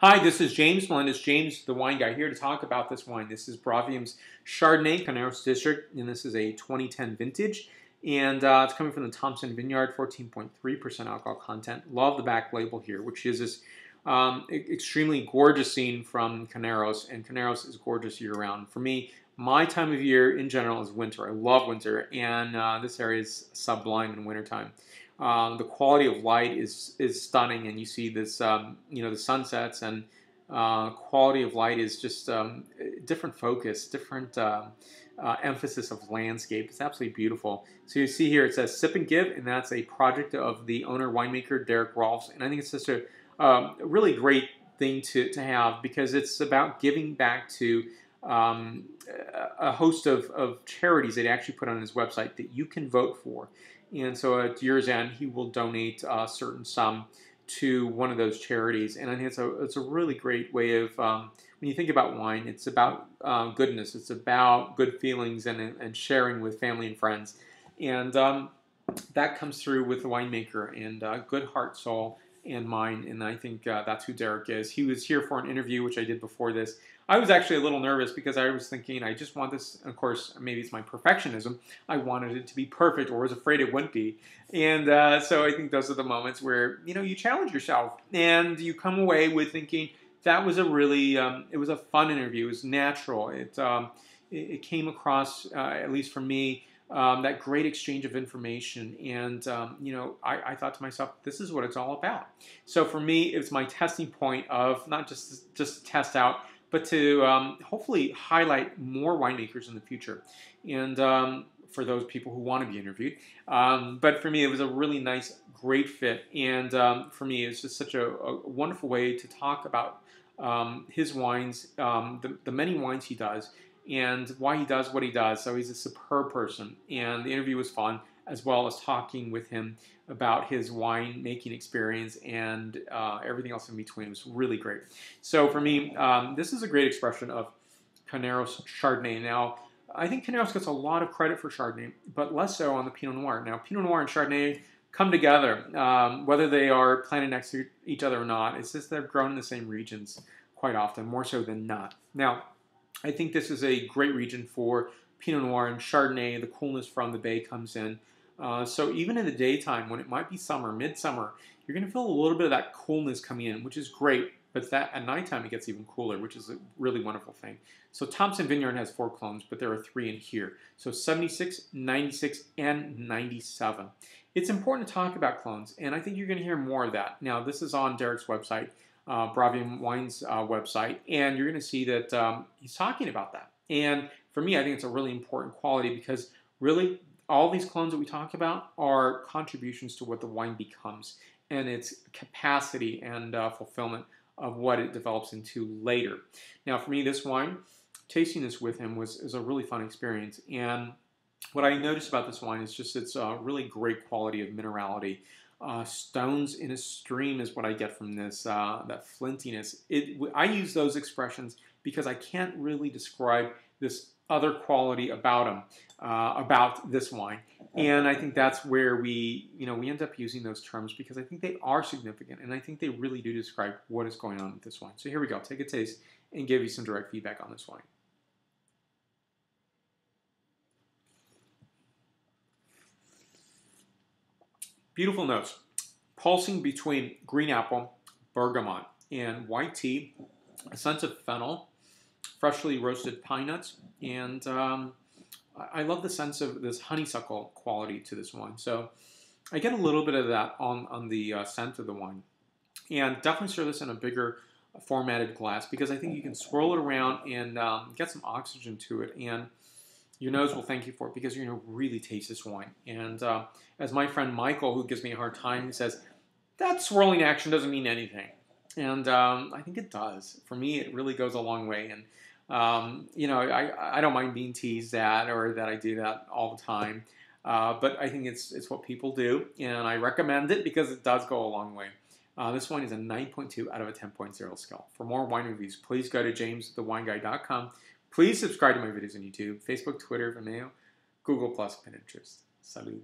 Hi, this is James Melendez, James the Wine Guy, here to talk about this wine. This is Bravium's Chardonnay, Carneros District, and this is a 2010 vintage. And it's coming from the Thomson Vineyard, 14.3% alcohol content. Love the back label here, which is this extremely gorgeous scene from Carneros, and Carneros is gorgeous year-round. For me, my time of year in general is winter. I love winter, and this area is sublime in wintertime. The quality of light is stunning, and you see this, the sunsets, and quality of light is just different focus, different emphasis of landscape. It's absolutely beautiful. So you see here it says Sip and Give, and that's a project of the owner winemaker Derek Rolfs, and I think it's just a really great thing to have, because it's about giving back to a host of charities that he actually put on his website that you can vote for. And so at year's end, he will donate a certain sum to one of those charities. And I think it's a really great way of, when you think about wine, it's about goodness. It's about good feelings and sharing with family and friends. And that comes through with the winemaker, and good heart, soul, and mind. And I think that's who Derek is. He was here for an interview, which I did before this. I was actually a little nervous because I was thinking, I just want this, of course, maybe it's my perfectionism. I wanted it to be perfect, or was afraid it wouldn't be. And so I think those are the moments where, you challenge yourself and you come away with thinking that was a really, it was a fun interview. It was natural. It came across, at least for me, that great exchange of information. And, I thought to myself, this is what it's all about. So for me, it's my testing point of not just test out, but to hopefully highlight more winemakers in the future, and for those people who want to be interviewed. But for me, it was a really nice, great fit, and for me, it's just such a wonderful way to talk about his wines, the many wines he does, and why he does what he does. So he's a superb person, and the interview was fun, as well as talking with him about his wine making experience and everything else in between. It was really great. So for me, this is a great expression of Carneros Chardonnay. Now, I think Carneros gets a lot of credit for Chardonnay, but less so on the Pinot Noir. Now, Pinot Noir and Chardonnay come together, whether they are planted next to each other or not. It's just they're grown in the same regions quite often, more so than not. Now, I think this is a great region for Pinot Noir and Chardonnay. The coolness from the bay comes in. So even in the daytime, when it might be summer, midsummer, you're going to feel a little bit of that coolness coming in, which is great. But that at nighttime, it gets even cooler, which is a really wonderful thing. So Thomson Vineyard has 4 clones, but there are 3 in here. So 76, 96, and 97. It's important to talk about clones, and I think you're going to hear more of that. Now, this is on Derek's website, Bravium Wines website, and you're going to see that he's talking about that. And for me, I think it's a really important quality, because really, all these clones that we talk about are contributions to what the wine becomes, and its capacity and fulfillment of what it develops into later. Now, for me, this wine, tasting this with him is a really fun experience. And what I noticed about this wine is just its really great quality of minerality. Stones in a stream is what I get from this, that flintiness. I use those expressions because I can't really describe this other quality about them, about this wine. And I think that's where we end up using those terms, because I think they are significant, and I think they really do describe what is going on with this wine. So here we go. Take a taste and give you some direct feedback on this wine. Beautiful notes, pulsing between green apple, bergamot, and white tea, a sense of fennel, freshly roasted pine nuts, and I love the sense of this honeysuckle quality to this wine. So I get a little bit of that on the scent of the wine. And definitely serve this in a bigger formatted glass, because I think you can swirl it around and get some oxygen to it, and your nose will thank you for it, because you're going to really taste this wine. And as my friend Michael, who gives me a hard time, he says, that swirling action doesn't mean anything. And I think it does. For me, it really goes a long way. And I don't mind being teased that, or that I do that all the time. But I think it's what people do, and I recommend it because it does go a long way. This wine is a 9.2 out of a 10.0 scale. For more wine reviews, please go to jamesthewineguy.com. Please subscribe to my videos on YouTube, Facebook, Twitter, Vimeo, Google+, Pinterest. Salut.